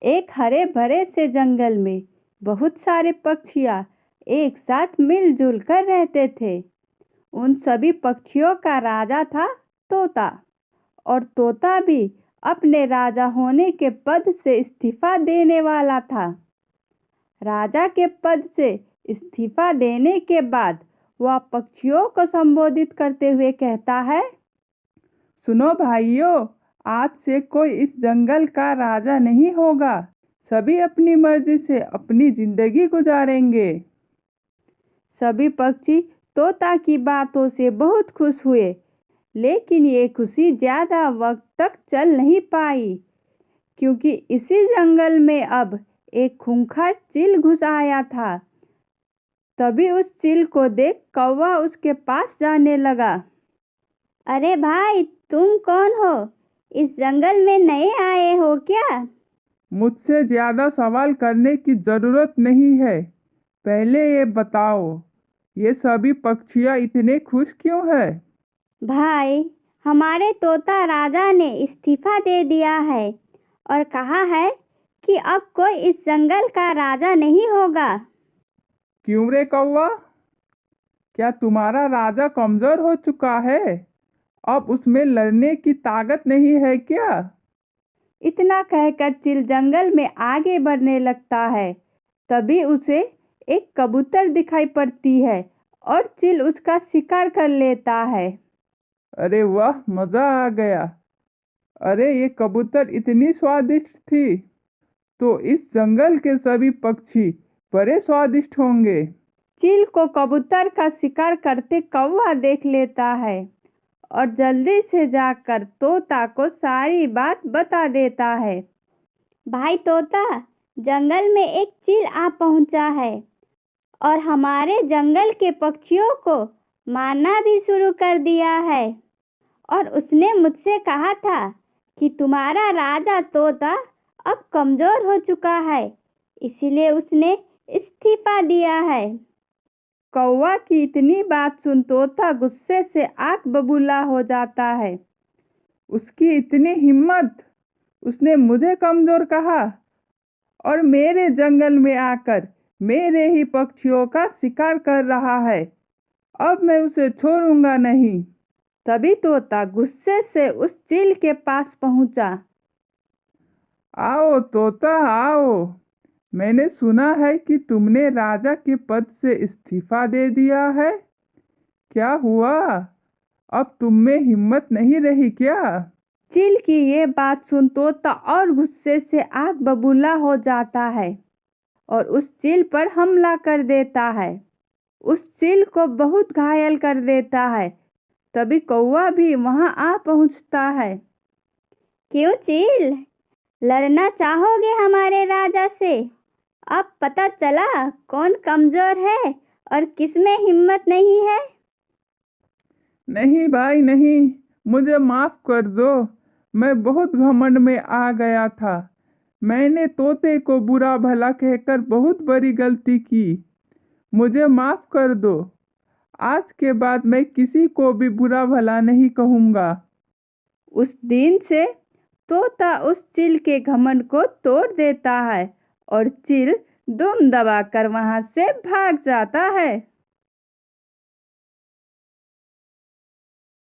एक हरे भरे से जंगल में बहुत सारे पक्षियाँ एक साथ मिलजुल कर रहते थे। उन सभी पक्षियों का राजा था तोता, और तोता भी अपने राजा होने के पद से इस्तीफा देने वाला था। राजा के पद से इस्तीफा देने के बाद वह पक्षियों को संबोधित करते हुए कहता है, सुनो भाइयों, आज से कोई इस जंगल का राजा नहीं होगा। सभी अपनी मर्जी से अपनी जिंदगी गुजारेंगे। सभी पक्षी तोता की बातों से बहुत खुश हुए, लेकिन ये खुशी ज़्यादा वक्त तक चल नहीं पाई, क्योंकि इसी जंगल में अब एक खूंखार चील घुस आया था। तभी उस चील को देख कौवा उसके पास जाने लगा। अरे भाई, तुम कौन हो? इस जंगल में नए आए हो क्या? मुझसे ज़्यादा सवाल करने की ज़रूरत नहीं है। पहले ये बताओ, ये सभी पक्षियाँ इतने खुश क्यों हैं? भाई, हमारे तोता राजा ने इस्तीफा दे दिया है और कहा है कि अब कोई इस जंगल का राजा नहीं होगा। क्यों रे कौवा? क्या तुम्हारा राजा कमज़ोर हो चुका है? अब उसमें लड़ने की ताकत नहीं है क्या? इतना कहकर चील जंगल में आगे बढ़ने लगता है। तभी उसे एक कबूतर दिखाई पड़ती है और चील उसका शिकार कर लेता है। अरे वाह, मज़ा आ गया। अरे ये कबूतर इतनी स्वादिष्ट थी, तो इस जंगल के सभी पक्षी बड़े स्वादिष्ट होंगे। चील को कबूतर का शिकार करते कौवा देख लेता है और जल्दी से जाकर तोता को सारी बात बता देता है। भाई तोता, जंगल में एक चील आ पहुंचा है और हमारे जंगल के पक्षियों को मारना भी शुरू कर दिया है। और उसने मुझसे कहा था कि तुम्हारा राजा तोता अब कमज़ोर हो चुका है, इसीलिए उसने इस्तीफा दिया है। कौवा की इतनी बात सुन तोता गुस्से से आग बबूला हो जाता है। उसकी इतनी हिम्मत! उसने मुझे कमज़ोर कहा और मेरे जंगल में आकर मेरे ही पक्षियों का शिकार कर रहा है। अब मैं उसे छोड़ूंगा नहीं। तभी तोता गुस्से से उस चील के पास पहुंचा। आओ तोता आओ, मैंने सुना है कि तुमने राजा के पद से इस्तीफा दे दिया है। क्या हुआ? अब तुम में हिम्मत नहीं रही क्या? चील की ये बात सुन तोता और गुस्से से आग बबूला हो जाता है और उस चील पर हमला कर देता है। उस चील को बहुत घायल कर देता है। तभी कौवा भी वहां आ पहुंचता है। क्यों चील, लड़ना चाहोगे हमारे राजा से? अब पता चला कौन कमज़ोर है और किसमें हिम्मत नहीं है। नहीं भाई नहीं, मुझे माफ़ कर दो। मैं बहुत घमंड में आ गया था। मैंने तोते को बुरा भला कहकर बहुत बड़ी गलती की। मुझे माफ़ कर दो। आज के बाद मैं किसी को भी बुरा भला नहीं कहूँगा। उस दिन से तोता उस चील के घमंड को तोड़ देता है और चील दुम दबाकर वहां से भाग जाता है।